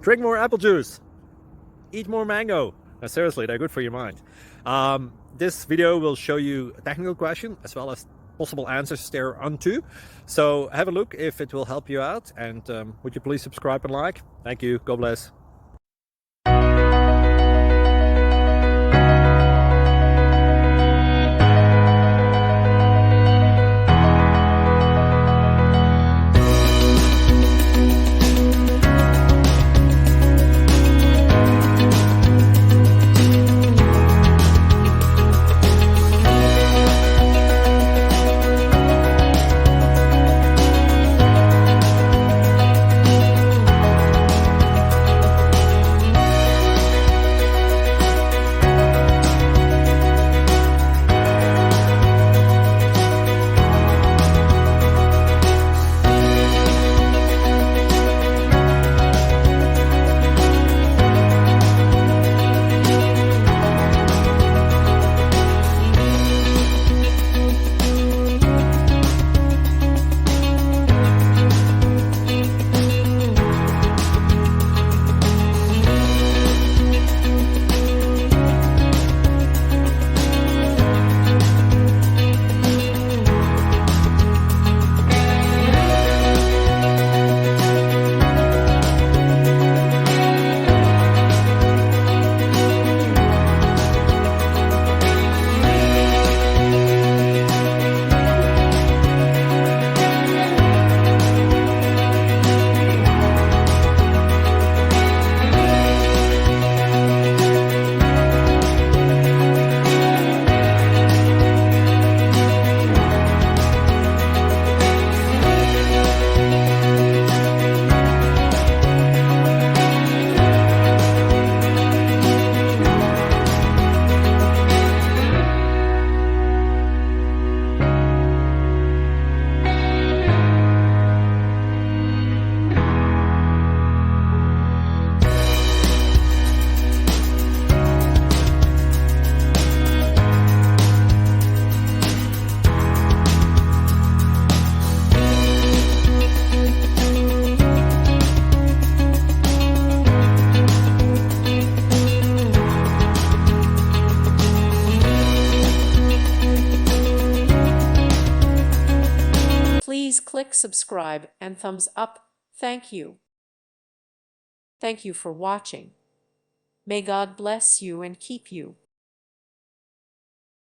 Drink more apple juice. Eat more mango. No, seriously, they're good for your mind. This video will show you a technical question as well as possible answers thereunto. So have a look if it will help you out, and would you please subscribe and like? Thank you. God bless. Please click subscribe and thumbs up. Thank you. Thank you for watching. May God bless you and keep you.